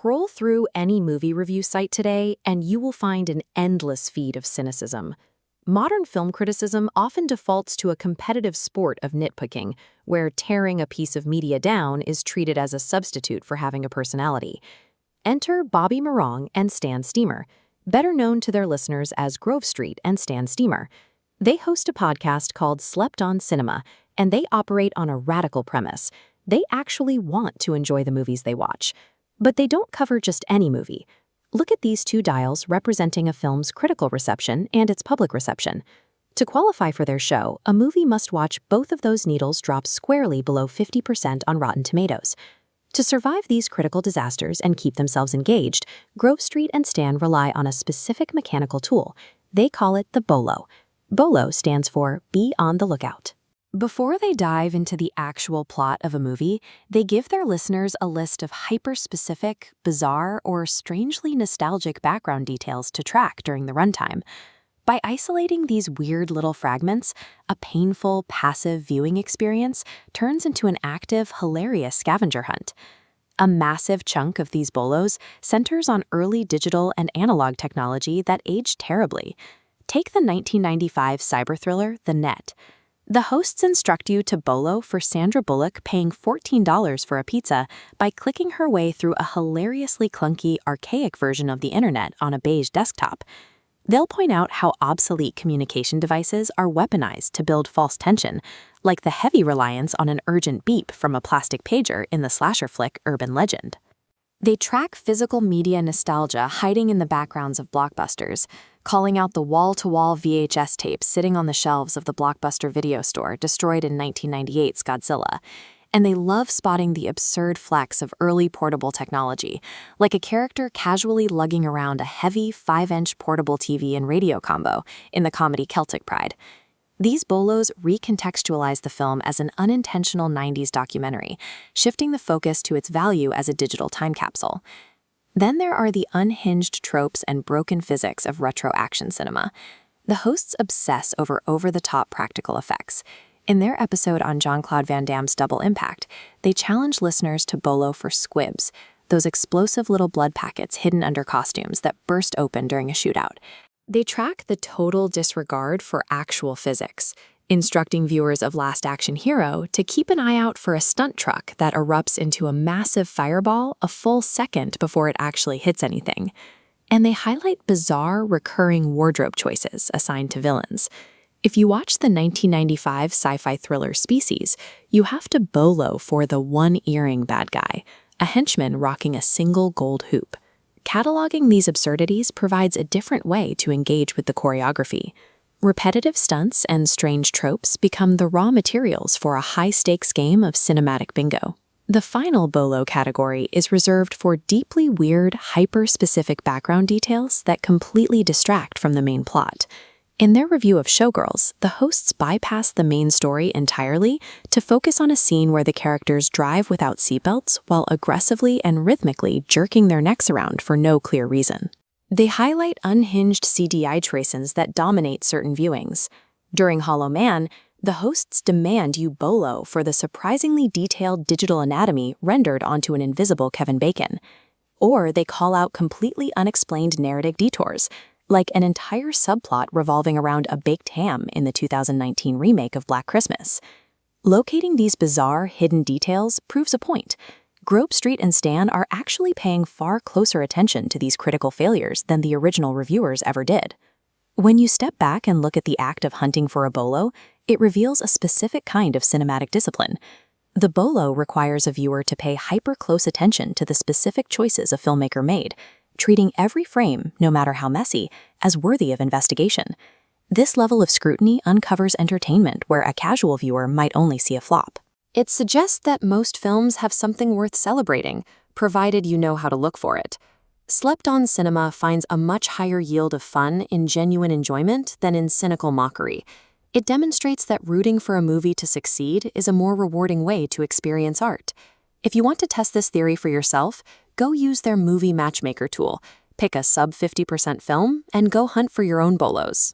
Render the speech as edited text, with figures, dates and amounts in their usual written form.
Scroll through any movie review site today, and you will find an endless feed of cynicism. Modern film criticism often defaults to a competitive sport of nitpicking, where tearing a piece of media down is treated as a substitute for having a personality. Enter Bobby Morong and StanSteamer, better known to their listeners as GrobeStreet and StanSteamer. They host a podcast called Slept on Cinema, and they operate on a radical premise. They actually want to enjoy the movies they watch. But they don't cover just any movie. Look at these two dials representing a film's critical reception and its public reception. To qualify for their show, a movie must watch both of those needles drop squarely below 50% on Rotten Tomatoes. To survive these critical disasters and keep themselves engaged, GrobeStreet and Stan rely on a specific mechanical tool. They call it the BOLO. BOLO stands for Be on the Lookout. Before they dive into the actual plot of a movie, they give their listeners a list of hyper-specific, bizarre, or strangely nostalgic background details to track during the runtime. By isolating these weird little fragments, a painful, passive viewing experience turns into an active, hilarious scavenger hunt. A massive chunk of these bolos centers on early digital and analog technology that aged terribly. Take the 1995 cyber thriller, The Net. The hosts instruct you to BOLO for Sandra Bullock paying $14 for a pizza by clicking her way through a hilariously clunky, archaic version of the internet on a beige desktop. They'll point out how obsolete communication devices are weaponized to build false tension, like the heavy reliance on an urgent beep from a plastic pager in the slasher flick Urban Legend. They track physical media nostalgia hiding in the backgrounds of blockbusters, calling out the wall-to-wall VHS tapes sitting on the shelves of the Blockbuster video store destroyed in 1998's Godzilla. And they love spotting the absurd flex of early portable technology, like a character casually lugging around a heavy 5-inch portable TV and radio combo in the comedy Celtic Pride. These bolos recontextualize the film as an unintentional 90s documentary, shifting the focus to its value as a digital time capsule. Then there are the unhinged tropes and broken physics of retro action cinema. The hosts obsess over over-the-top practical effects. In their episode on Jean-Claude Van Damme's Double Impact, they challenge listeners to BOLO for squibs, those explosive little blood packets hidden under costumes that burst open during a shootout. They track the total disregard for actual physics, instructing viewers of Last Action Hero to keep an eye out for a stunt truck that erupts into a massive fireball a full second before it actually hits anything. And they highlight bizarre, recurring wardrobe choices assigned to villains. If you watch the 1995 sci-fi thriller Species, you have to BOLO for the one-earring bad guy, a henchman rocking a single gold hoop. Cataloging these absurdities provides a different way to engage with the choreography. Repetitive stunts and strange tropes become the raw materials for a high-stakes game of cinematic bingo. The final BOLO category is reserved for deeply weird, hyper-specific background details that completely distract from the main plot. In their review of Showgirls, the hosts bypass the main story entirely to focus on a scene where the characters drive without seatbelts while aggressively and rhythmically jerking their necks around for no clear reason. They highlight unhinged CGI choices that dominate certain viewings. During Hollow Man, the hosts demand you BOLO for the surprisingly detailed digital anatomy rendered onto an invisible Kevin Bacon. Or they call out completely unexplained narrative detours, like an entire subplot revolving around a baked ham in the 2019 remake of Black Christmas. Locating these bizarre, hidden details proves a point. GrobeStreet and Stan are actually paying far closer attention to these critical failures than the original reviewers ever did. When you step back and look at the act of hunting for a BOLO, it reveals a specific kind of cinematic discipline. The BOLO requires a viewer to pay hyper-close attention to the specific choices a filmmaker made, treating every frame, no matter how messy, as worthy of investigation. This level of scrutiny uncovers entertainment where a casual viewer might only see a flop. It suggests that most films have something worth celebrating, provided you know how to look for it. Slept on Cinema finds a much higher yield of fun in genuine enjoyment than in cynical mockery. It demonstrates that rooting for a movie to succeed is a more rewarding way to experience art. If you want to test this theory for yourself, go use their movie matchmaker tool, pick a sub 50% film, and go hunt for your own BOLOs.